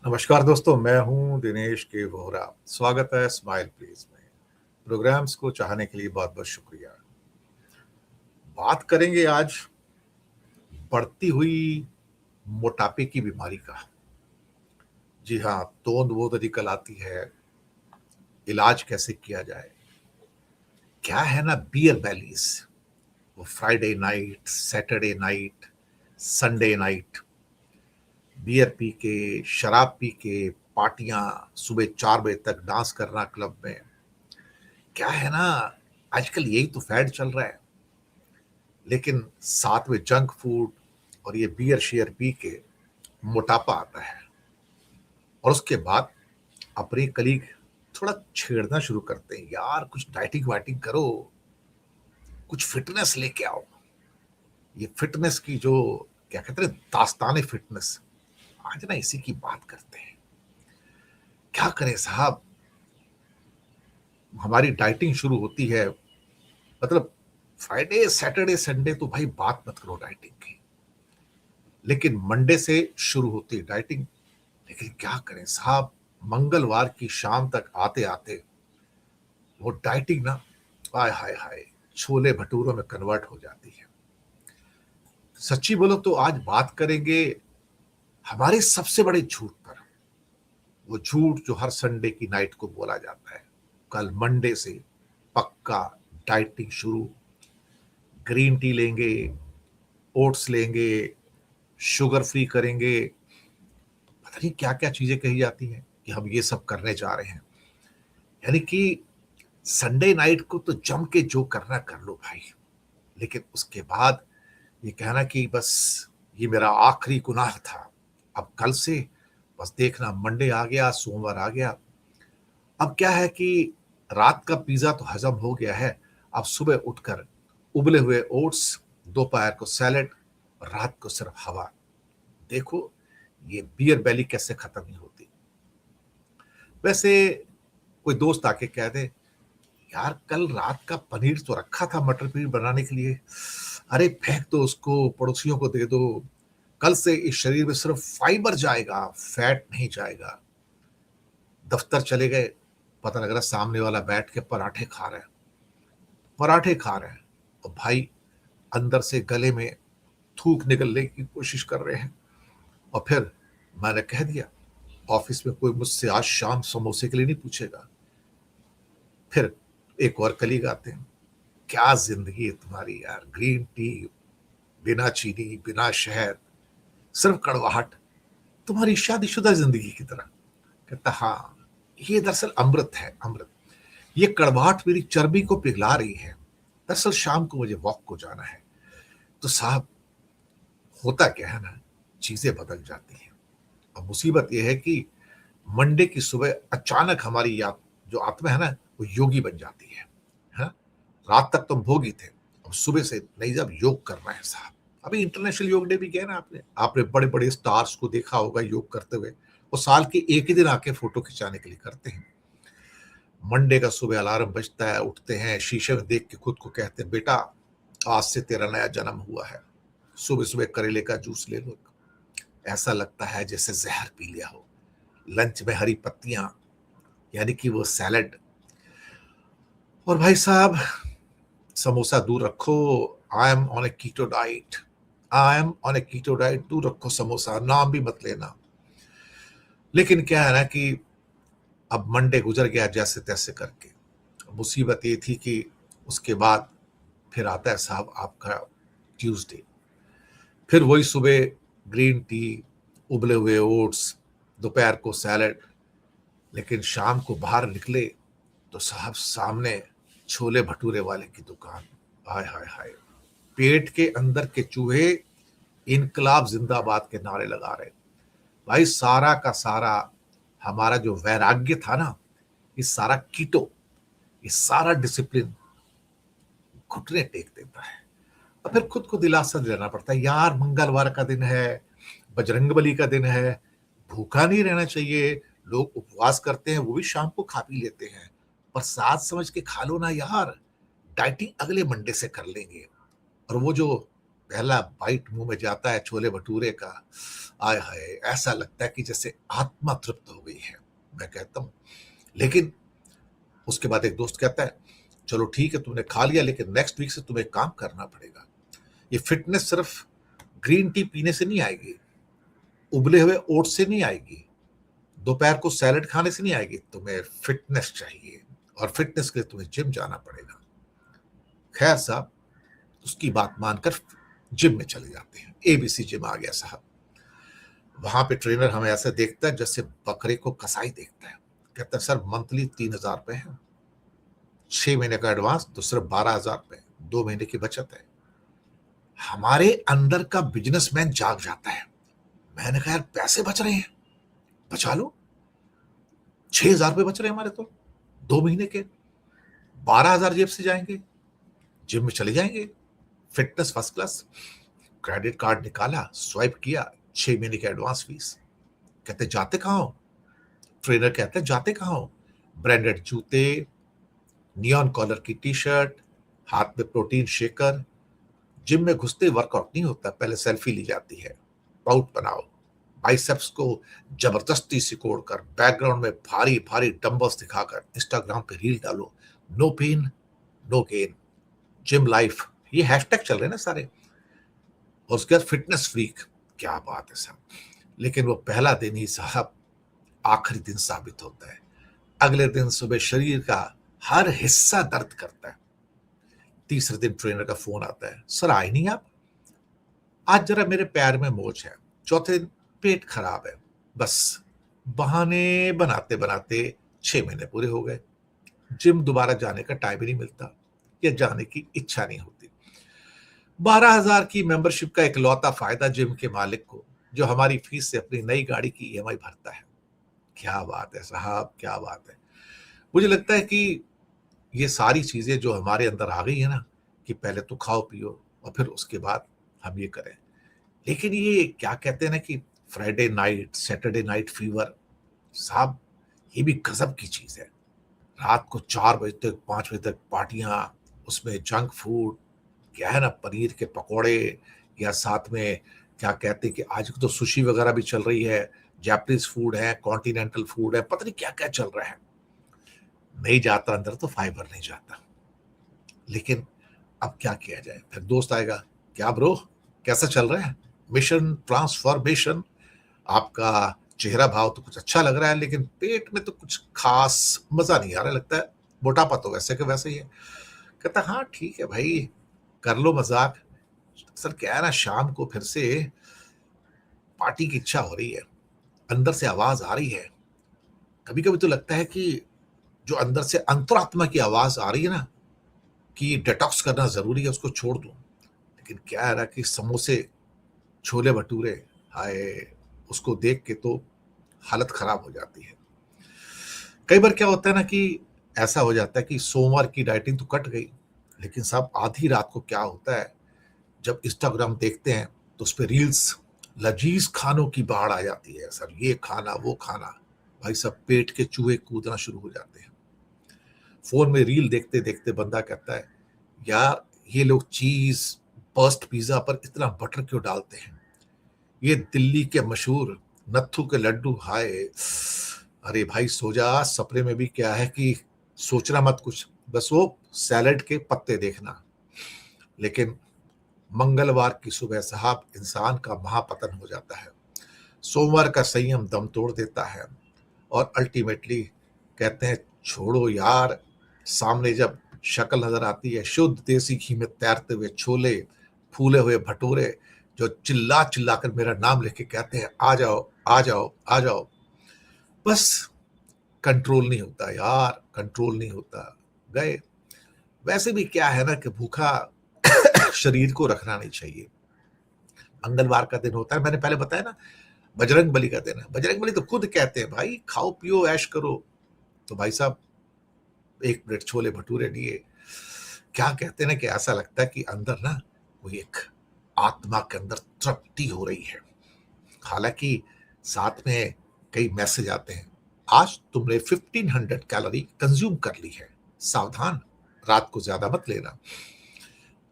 नमस्कार दोस्तों, मैं हूं दिनेश के वोहरा। स्वागत है स्माइल प्लीज में। प्रोग्राम्स को चाहने के लिए बहुत बहुत शुक्रिया। बात करेंगे आज बढ़ती हुई मोटापे की बीमारी का। जी हाँ, तोंद वोंद निकल आती है। इलाज कैसे किया जाए? क्या है ना, बियर बैलीज, वो Friday night, Saturday night, Sunday night, beer पी के, शराब पी के, पार्टियां, सुबह 4 बजे तक डांस करना क्लब में। क्या है ना, आजकल यही तो फैड चल रहा है। लेकिन साथ में जंक फूड और ये बियर शेयर पी के मोटापा आता है। और उसके बाद अपनी कलीग थोड़ा छेड़ना शुरू करते हैं, यार कुछ डाइटिंग वाइटिंग करो, कुछ फिटनेस लेके आओ। ये फिटनेस की जो क्या कहते हैं, दास्तान फिटनेस, आज ना इसी की बात करते हैं। क्या करें साहब, हमारी डाइटिंग शुरू होती है, मतलब फ्राइडे सैटरडे संडे तो भाई बात मत करो डाइटिंग की, लेकिन मंडे से शुरू होती है डाइटिंग। लेकिन क्या करें साहब, मंगलवार की शाम तक आते आते वो डाइटिंग ना, हाय हाय हाय, छोले भटूरों में कन्वर्ट हो जाती है। सच्ची बोलो तो आज बात करेंगे हमारे सबसे बड़े झूठ पर। वो झूठ जो हर संडे की नाइट को बोला जाता है, कल मंडे से पक्का डाइटिंग शुरू, ग्रीन टी लेंगे, ओट्स लेंगे, शुगर फ्री करेंगे, पता नहीं क्या क्या चीजें कही जाती हैं कि हम ये सब करने जा रहे हैं। यानी कि संडे नाइट को तो जम के जो करना कर लो भाई, लेकिन उसके बाद ये कहना कि बस ये मेरा आखिरी गुनाह था, अब कल से बस देखना मंडे आ गया, सोमवार आ गया। अब क्या है कि रात का पिज्जा तो हजम हो गया है, अब सुबह उठकर उबले हुए ओट्स, दोपहर को सैलेड और रात को सिर्फ हवा। देखो ये बियर बैली कैसे खत्म नहीं होती। वैसे कोई दोस्त आके कह दे, यार कल रात का पनीर तो रखा था मटर पनीर बनाने के लिए, अरे फेंक दो उसको, पड़ोसियों को दे दो, कल से इस शरीर में सिर्फ फाइबर जाएगा, फैट नहीं जाएगा। दफ्तर चले गए, पता लग रहा सामने वाला बैठ के पराठे खा रहा है, पराठे खा रहे हैं, और भाई अंदर से गले में थूक निकलने की कोशिश कर रहे हैं। और फिर मैंने कह दिया, ऑफिस में कोई मुझसे आज शाम समोसे के लिए नहीं पूछेगा। फिर एक और कलीग आते हैं, क्या जिंदगी है तुम्हारी यार, ग्रीन टी, बिना चीनी, बिना शहद, सिर्फ कड़वाहट, तुम्हारी शादीशुदा जिंदगी की तरह। कहता हाँ, ये दरअसल अमृत है, अमृत। ये कड़वाहट मेरी चर्बी को पिघला रही है। दरअसल शाम को मुझे वॉक को जाना है। तो साहब, होता क्या है ना, चीजें बदल जाती हैं। अब मुसीबत यह है कि मंडे की सुबह अचानक हमारी याद, जो आत्मा है ना, वो योगी बन जाती है? रात तक तुम भोगी थे, अब सुबह से नहीं, जब योग करना है साहब। अभी इंटरनेशनल योग डे भी गया ना, आपने आपने बड़े बड़े स्टार्स को देखा होगा योग करते हुए। वो साल के एक ही दिन आके फोटो खिंचाने के लिए करते हैं। मंडे का सुबह अलार्म बजता है, उठते हैं, शीशे में देख के खुद को कहते हैं, बेटा आज से तेरा नया जन्म हुआ है, सुबह सुबह करेले का जूस ले लो। ऐसा लगता है जैसे जहर पी लिया हो। लंच में हरी पत्तियां, यानी कि वो सैलड। और भाई साहब, समोसा दूर रखो, I am on a keto diet, I am on a keto diet, दूर रखो समोसा, नाम भी मत लेना। लेकिन क्या है ना कि अब मंडे गुजर गया जैसे तैसे करके। मुसीबत ये थी कि उसके बाद फिर आता है साहब आपका ट्यूसडे। फिर वही सुबह ग्रीन टी, उबले हुए ओट्स, दोपहर को सैलड। लेकिन शाम को बाहर निकले तो साहब सामने छोले भटूरे वाले की दुकान। हाय हाय हाय, पेट के अंदर के चूहे इनकलाब जिंदाबाद के नारे लगा रहे। भाई सारा का सारा हमारा जो वैराग्य था ना, ये सारा कीटो, ये सारा डिसिप्लिन घुटने टेक देता है। और फिर खुद को दिलासा दिलाना पड़ता है, यार मंगलवार का दिन है, बजरंगबली का दिन है, भूखा नहीं रहना चाहिए। लोग उपवास करते हैं, वो भी शाम को खा पी लेते हैं, प्रसाद समझ के खा लो ना यार, डाइटिंग अगले मंडे से कर लेंगे। और वो जो पहला बाइट मुंह में जाता है छोले भटूरे का, आय हाय, ऐसा लगता है कि जैसे आत्मा तृप्त हो गई है। मैं कहता हूँ, लेकिन उसके बाद एक दोस्त कहता है, चलो ठीक है तुमने खा लिया, लेकिन नेक्स्ट वीक से तुम्हें काम करना पड़ेगा। ये फिटनेस सिर्फ ग्रीन टी पीने से नहीं आएगी, उबले हुए ओट से नहीं आएगी, दोपहर को सैलेड खाने से नहीं आएगी। तुम्हें फिटनेस चाहिए, और फिटनेस के लिए तुम्हें जिम जाना पड़ेगा। खैर साहब, उसकी बात मानकर जिम में चले जाते हैं। एबीसी जिम आ गया साहब। वहां पे ट्रेनर हमें ऐसे देखता है जैसे बकरे को कसाई देखता है। कहता है, सर मंथली 3,000 रुपए है, 6 महीने का एडवांस तो सिर्फ 12,000 रुपए, 2 महीने की बचत है। हमारे अंदर का बिजनेसमैन जाग जाता है। मैंने कहा, यार पैसे बच रहे हैं, बचा लो। 6,000 रुपए बच रहे हैं हमारे, तो 2 महीने के 12,000 जेब से जाएंगे, जिम में चले जाएंगे, fitness first class. Credit card निकाला, स्वाइप किया, 6 महीने की एडवांस फीस। कहते जाते कहाँ हो? ट्रेनर कहते हैं, जाते कहाँ हो? ब्रांडेड जूते, नियॉन कॉलर की टी शर्ट, हाथ में प्रोटीन शेकर। जिम में घुसते वर्कआउट नहीं होता, पहले सेल्फी ली जाती है। पाउट बनाओ, बाइसेप्स को जबरदस्ती सिकोड़कर, बैकग्राउंड में भारी भारी डंबल्स दिखाकर इंस्टाग्राम पे रील डालो। No pain no gain, gym life, ये हैशटैग चल रहे हैं ना सारे। और उसके बाद फिटनेस फ्रीक, क्या बात है साहब। लेकिन वो पहला दिन ही साहब आखिरी दिन साबित होता है। अगले दिन सुबह शरीर का हर हिस्सा दर्द करता है। तीसरे दिन ट्रेनर का फोन आता है, सर आए नहीं आप, आज जरा मेरे पैर में मोच है। चौथे दिन पेट खराब है। बस बहाने बनाते बनाते 6 महीने पूरे हो गए। जिम दोबारा जाने का टाइम ही नहीं मिलता, या जाने की इच्छा नहीं होती। 12,000 की मेंबरशिप का इकलौता फायदा जिम के मालिक को, जो हमारी फीस से अपनी नई गाड़ी की ईएमआई भरता है। क्या बात है साहब, क्या बात है। मुझे लगता है कि ये सारी चीजें जो हमारे अंदर आ गई है ना, कि पहले तो खाओ पियो और फिर उसके बाद हम ये करें। लेकिन ये क्या कहते हैं ना कि Friday night, Saturday night fever, साहब ये भी गजब की चीज है। रात को 4 बजे तक, 5 बजे तक पार्टियां, उसमें जंक फूड, क्या है ना, पनीर के पकोड़े, या साथ में क्या कहते हैं कि आज तो सुशी वगैरह भी चल रही है, जापानीज फूड है, कॉन्टिनेंटल फूड है, पता नहीं क्या क्या चल रहा है। नहीं जाता अंदर तो फाइबर नहीं जाता। लेकिन अब क्या किया जाए? फिर दोस्त आएगा, क्या ब्रो, कैसा चल रहा है मिशन ट्रांसफॉर्मेशन? आपका चेहरा भाव तो कुछ अच्छा लग रहा है, लेकिन पेट में तो कुछ खास मजा नहीं आ रहा, लगता है मोटापा तो वैसे के वैसे ही है। कहता, हाँ ठीक है भाई, कर लो मजाक। सर क्या है ना, शाम को फिर से पार्टी की इच्छा हो रही है, अंदर से आवाज आ रही है। कभी कभी तो लगता है कि जो अंदर से अंतरात्मा की आवाज आ रही है ना, कि डिटॉक्स करना जरूरी है, उसको छोड़ दूं। लेकिन क्या है ना कि समोसे, छोले भटूरे, हाय, उसको देख के तो हालत खराब हो जाती है। कई बार क्या होता है ना कि ऐसा हो जाता है कि सोमवार की डाइटिंग तो कट गई, लेकिन साहब आधी रात को क्या होता है, जब इंस्टाग्राम देखते हैं तो उस पर रील्स, लजीज खानों की बाढ़ आ जाती है। सर ये खाना वो खाना, भाई सब पेट के चूहे कूदना शुरू हो जाते हैं। फोन में रील देखते देखते बंदा कहता है, यार ये लोग चीज बर्स्ट पिज्जा पर इतना बटर क्यों डालते हैं? ये दिल्ली के मशहूर नत्थू के लड्डू, हाय। अरे भाई सो जा, सपने में भी क्या है कि सोचना मत कुछ, बस वो सैलेड के पत्ते देखना। लेकिन मंगलवार की सुबह साहब इंसान का महापतन हो जाता है। सोमवार का संयम दम तोड़ देता है, और अल्टीमेटली कहते हैं, छोड़ो यार। सामने जब शक्ल नजर आती है, शुद्ध देसी घी में तैरते हुए छोले, फूले हुए भटूरे, जो चिल्ला चिल्ला कर मेरा नाम लेके कहते हैं, आ जाओ आ जाओ आ जाओ, बस कंट्रोल नहीं होता यार, कंट्रोल नहीं होता। गए। वैसे भी क्या है ना कि भूखा शरीर को रखना नहीं चाहिए। मंगलवार का दिन होता है, मैंने पहले बताया ना, बजरंग बली का दिन है। बजरंग बली तो खुद कहते हैं, भाई खाओ पियो ऐश करो। तो भाई साहब एक प्लेट छोले भटूरे लिए, क्या कहते हैं ना कि ऐसा लगता है कि अंदर ना कोई एक आत्मा के अंदर तृप्ति हो रही है। हालांकि साथ में कई मैसेज आते हैं, आज तुमने 1500 कैलोरी कंज्यूम कर ली है, सावधान, रात को ज्यादा मत लेना।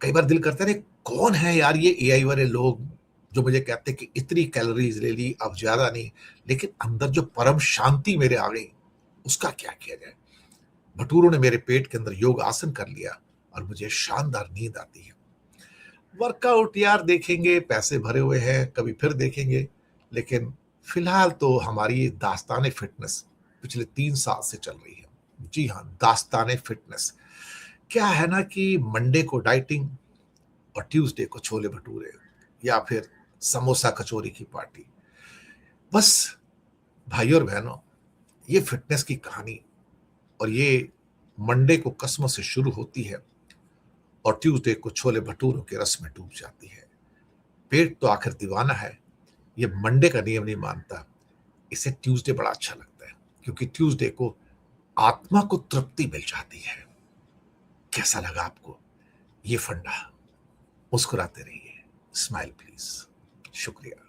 कई बार दिल करता है कौन है यार ये एआई वाले लोग जो मुझे कहते हैं कि इतनी कैलोरीज ले ली, अब ज्यादा नहीं, लेकिन अंदर जो परम शांति मेरे आ गई, उसका क्या किया जाए। भटूरों ने मेरे पेट के अंदर योग आसन कर लिया और मुझे शानदार नींद आती है। वर्कआउट यार देखेंगे, पैसे भरे हुए हैं, कभी फिर देखेंगे, लेकिन फिलहाल तो हमारी दास्तान फिटनेस पिछले 3 साल से चल रही है। जी हाँ, दास्तान फिटनेस। क्या है ना कि मंडे को डाइटिंग और ट्यूसडे को छोले भटूरे या फिर समोसा कचौरी की पार्टी। बस भाई और बहनों, ये फिटनेस की कहानी, और ये मंडे को कसमों से शुरू होती है और ट्यूसडे को छोले भटूरों के रस में डूब जाती है। पेट तो आखिर दीवाना है, ये मंडे का नियम नहीं मानता, इसे ट्यूसडे बड़ा अच्छा लगता है, क्योंकि ट्यूसडे को आत्मा को तृप्ति मिल जाती है। कैसा लगा आपको ये फंडा? मुस्कुराते रहिए, स्माइल प्लीज। शुक्रिया।